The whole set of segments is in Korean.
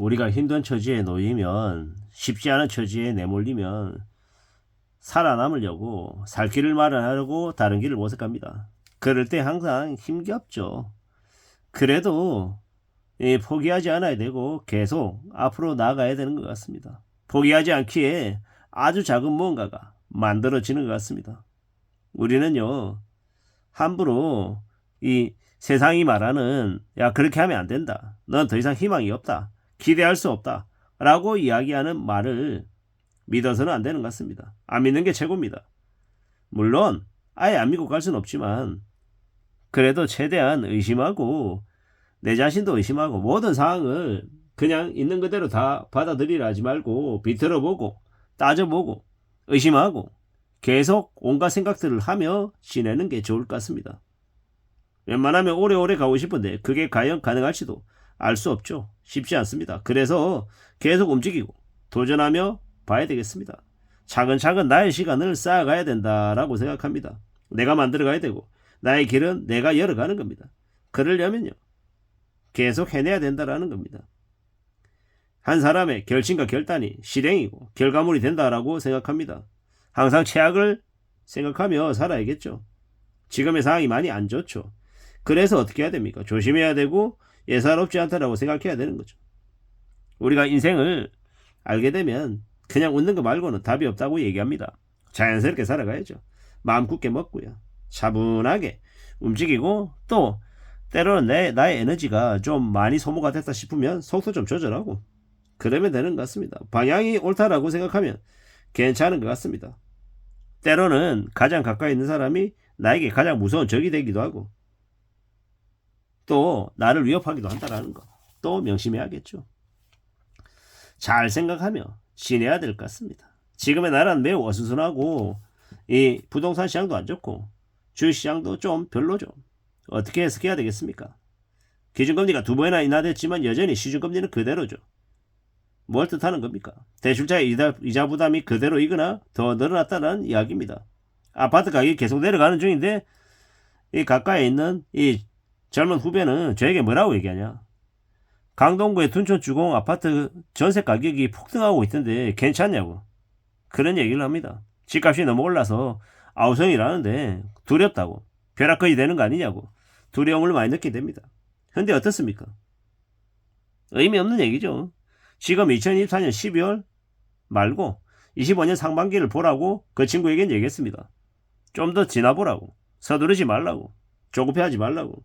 우리가 힘든 처지에 놓이면, 쉽지 않은 처지에 내몰리면 살아남으려고 살 길을 마련하려고 다른 길을 모색합니다. 그럴 때 항상 힘겹죠. 그래도 포기하지 않아야 되고 계속 앞으로 나아가야 되는 것 같습니다. 포기하지 않기에 아주 작은 무언가가 만들어지는 것 같습니다. 우리는요, 함부로 이 세상이 말하는 야 그렇게 하면 안 된다. 넌 더 이상 희망이 없다. 기대할 수 없다. 라고 이야기하는 말을 믿어서는 안 되는 것 같습니다. 안 믿는 게 최고입니다. 물론 아예 안 믿고 갈 수는 없지만 그래도 최대한 의심하고 내 자신도 의심하고 모든 상황을 그냥 있는 그대로 다 받아들이려 하지 말고 비틀어보고 따져보고 의심하고 계속 온갖 생각들을 하며 지내는 게 좋을 것 같습니다. 웬만하면 오래오래 가고 싶은데 그게 과연 가능할지도 알 수 없죠. 쉽지 않습니다. 그래서 계속 움직이고 도전하며 봐야 되겠습니다. 차근차근 나의 시간을 쌓아가야 된다라고 생각합니다. 내가 만들어가야 되고 나의 길은 내가 열어가는 겁니다. 그러려면요. 계속 해내야 된다라는 겁니다. 한 사람의 결심과 결단이 실행이고 결과물이 된다라고 생각합니다. 항상 최악을 생각하며 살아야겠죠. 지금의 상황이 많이 안 좋죠. 그래서 어떻게 해야 됩니까? 조심해야 되고 예사롭지 않다라고 생각해야 되는 거죠. 우리가 인생을 알게 되면 그냥 웃는 거 말고는 답이 없다고 얘기합니다. 자연스럽게 살아가야죠. 마음 굳게 먹고요. 차분하게 움직이고 또 때로는 나의 에너지가 좀 많이 소모가 됐다 싶으면 속도 좀 조절하고 그러면 되는 것 같습니다. 방향이 옳다라고 생각하면 괜찮은 것 같습니다. 때로는 가장 가까이 있는 사람이 나에게 가장 무서운 적이 되기도 하고 또 나를 위협하기도 한다는 거 또 명심해야겠죠. 잘 생각하며 지내야 될 것 같습니다. 지금의 나라는 매우 어수선하고 이 부동산 시장도 안 좋고 주식시장도 좀 별로죠. 어떻게 해석해야 되겠습니까? 기준금리가 2번이나 인하됐지만 여전히 시중금리는 그대로죠. 뭘 뜻하는 겁니까? 대출자의 이자 부담이 그대로이거나 더 늘어났다는 이야기입니다. 아파트 가격이 계속 내려가는 중인데 이 가까이에 있는 이 젊은 후배는 저에게 뭐라고 얘기하냐? 강동구의 둔촌주공 아파트 전세 가격이 폭등하고 있던데 괜찮냐고 그런 얘기를 합니다. 집값이 너무 올라서 아우성이라는데 두렵다고 벼락거리 되는 거 아니냐고 두려움을 많이 느끼게 됩니다. 근데 어떻습니까? 의미 없는 얘기죠. 지금 2024년 12월 말고 25년 상반기를 보라고 그 친구에겐 얘기했습니다. 좀 더 지나보라고 서두르지 말라고 조급해하지 말라고.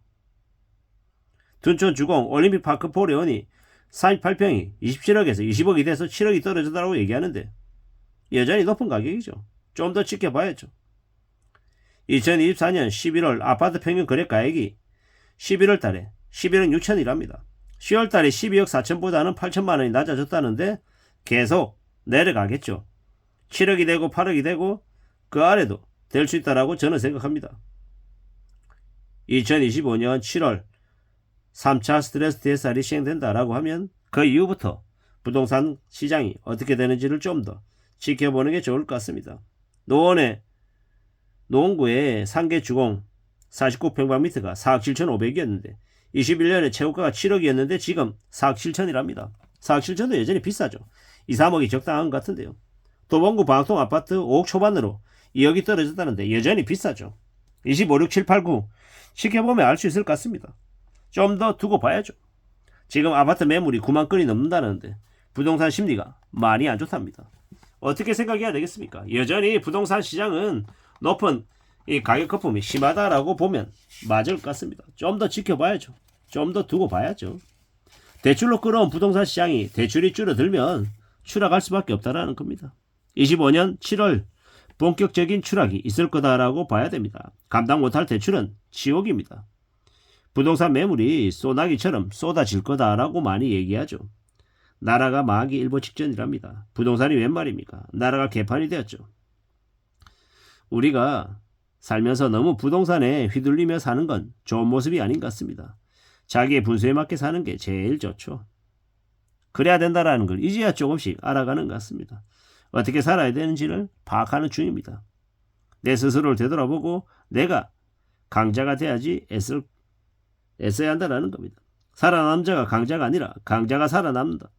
둔촌주공 올림픽파크 포레온이 38평이 27억에서 20억이 돼서 7억이 떨어졌다고 얘기하는데 여전히 높은 가격이죠. 좀 더 지켜봐야죠. 2024년 11월 아파트 평균 거래가액이 11월 달에 11억 6천이랍니다. 10월 달에 12억 4천보다는 8천만 원이 낮아졌다는데 계속 내려가겠죠. 7억이 되고 8억이 되고 그 아래도 될 수 있다라고 저는 생각합니다. 2025년 7월 3차 스트레스 DSR이 시행된다라고 하면 그 이후부터 부동산 시장이 어떻게 되는지를 좀 더 지켜보는 게 좋을 것 같습니다. 노원구의 상계 주공 49평방미터가 4억 7,500이었는데 21년에 최고가가 7억이었는데 지금 4억 7천이랍니다. 4억 7천도 여전히 비싸죠. 2, 3억이 적당한 것 같은데요. 도봉구 방통 아파트 5억 초반으로 2억이 떨어졌다는데 여전히 비싸죠. 25, 6, 7, 8, 9 지켜보면 알 수 있을 것 같습니다. 좀 더 두고 봐야죠. 지금 아파트 매물이 9만 건이 넘는다는데 부동산 심리가 많이 안 좋답니다. 어떻게 생각해야 되겠습니까? 여전히 부동산 시장은 높은 이 가격 거품이 심하다라고 보면 맞을 것 같습니다. 좀 더 지켜봐야죠. 좀 더 두고 봐야죠. 대출로 끌어온 부동산 시장이 대출이 줄어들면 추락할 수밖에 없다라는 겁니다. 25년 7월 본격적인 추락이 있을 거다라고 봐야 됩니다. 감당 못할 대출은 지옥입니다. 부동산 매물이 소나기처럼 쏟아질 거다라고 많이 얘기하죠. 나라가 망하기 일보 직전이랍니다. 부동산이 웬 말입니까? 나라가 개판이 되었죠. 우리가 살면서 너무 부동산에 휘둘리며 사는 건 좋은 모습이 아닌 것 같습니다. 자기의 분수에 맞게 사는 게 제일 좋죠. 그래야 된다라는 걸 이제야 조금씩 알아가는 것 같습니다. 어떻게 살아야 되는지를 파악하는 중입니다. 내 스스로를 되돌아보고 내가 강자가 돼야지 애써야 한다라는 겁니다. 살아남자가 강자가 아니라 강자가 살아남는다.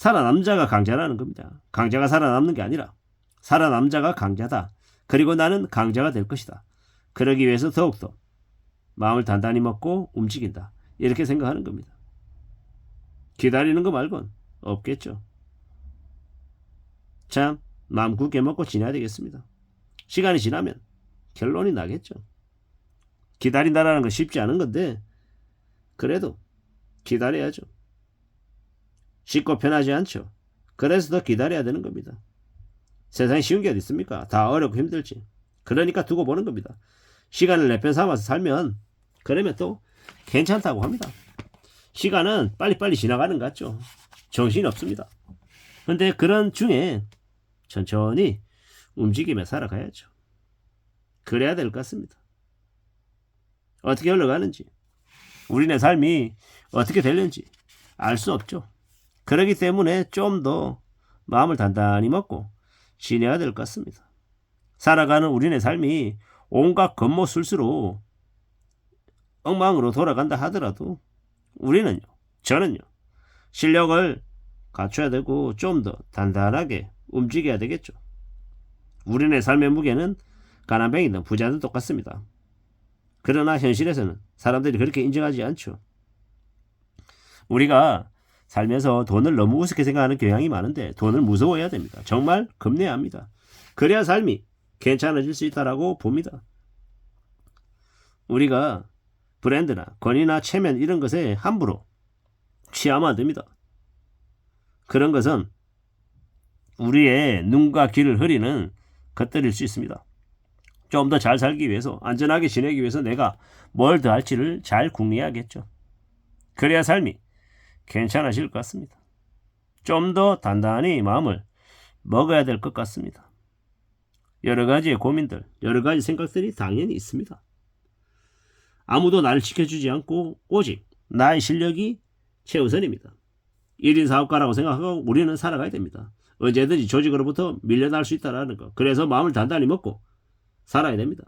살아남자가 강자라는 겁니다. 강자가 살아남는 게 아니라 살아남자가 강자다. 그리고 나는 강자가 될 것이다. 그러기 위해서 더욱더 마음을 단단히 먹고 움직인다. 이렇게 생각하는 겁니다. 기다리는 거 말곤 없겠죠. 참 마음 굳게 먹고 지내야 되겠습니다. 시간이 지나면 결론이 나겠죠. 기다린다라는 건 쉽지 않은 건데 그래도 기다려야죠. 쉽고 편하지 않죠. 그래서 더 기다려야 되는 겁니다. 세상에 쉬운 게 어디 있습니까? 다 어렵고 힘들지. 그러니까 두고 보는 겁니다. 시간을 내 편 삼아서 살면 그러면 또 괜찮다고 합니다. 시간은 빨리빨리 지나가는 것 같죠. 정신이 없습니다. 근데 그런 중에 천천히 움직이며 살아가야죠. 그래야 될 것 같습니다. 어떻게 흘러가는지, 우리네 삶이 어떻게 되는지 알 수 없죠. 그렇기 때문에 좀 더 마음을 단단히 먹고 지내야 될 것 같습니다. 살아가는 우리네 삶이 온갖 겉모술수로 엉망으로 돌아간다 하더라도 우리는요, 저는요, 실력을 갖춰야 되고 좀 더 단단하게 움직여야 되겠죠. 우리네 삶의 무게는 가난뱅이든 부자든 똑같습니다. 그러나 현실에서는 사람들이 그렇게 인정하지 않죠. 우리가 살면서 돈을 너무 우습게 생각하는 경향이 많은데 돈을 무서워해야 됩니다. 정말 겁내야 합니다. 그래야 삶이 괜찮아질 수 있다라고 봅니다. 우리가 브랜드나 권위나 체면 이런 것에 함부로 취하면 안 됩니다. 그런 것은 우리의 눈과 귀를 흐리는 것들일 수 있습니다. 좀 더 잘 살기 위해서, 안전하게 지내기 위해서 내가 뭘 더 할지를 잘 궁리해야겠죠. 그래야 삶이 괜찮아질 것 같습니다. 좀 더 단단히 마음을 먹어야 될 것 같습니다. 여러 가지의 고민들, 여러 가지 생각들이 당연히 있습니다. 아무도 나를 지켜주지 않고 오직 나의 실력이 최우선입니다. 1인 사업가라고 생각하고 우리는 살아가야 됩니다. 언제든지 조직으로부터 밀려날 수 있다는 거. 그래서 마음을 단단히 먹고 살아야 됩니다.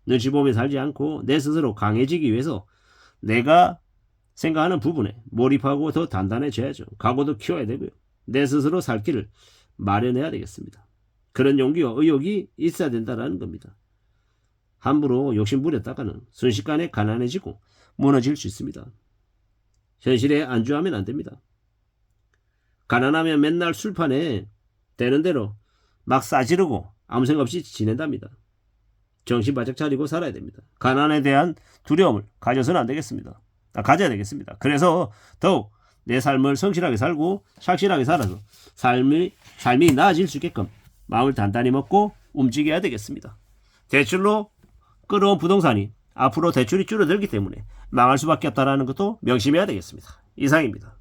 눈치 보며 살지 않고 내 스스로 강해지기 위해서 내가 생각하는 부분에 몰입하고 더 단단해져야죠. 각오도 키워야 되고요. 내 스스로 살 길을 마련해야 되겠습니다. 그런 용기와 의욕이 있어야 된다는 겁니다. 함부로 욕심 부렸다가는 순식간에 가난해지고 무너질 수 있습니다. 현실에 안주하면 안 됩니다. 가난하면 맨날 술판에 되는 대로 막 싸지르고 아무 생각 없이 지낸답니다. 정신 바짝 차리고 살아야 됩니다. 가난에 대한 두려움을 가져서는 안 되겠습니다. 가져야 되겠습니다. 그래서 더욱 내 삶을 성실하게 살고 착실하게 살아서 삶이 나아질 수 있게끔 마음을 단단히 먹고 움직여야 되겠습니다. 대출로 끌어온 부동산이 앞으로 대출이 줄어들기 때문에 망할 수밖에 없다는 것도 명심해야 되겠습니다. 이상입니다.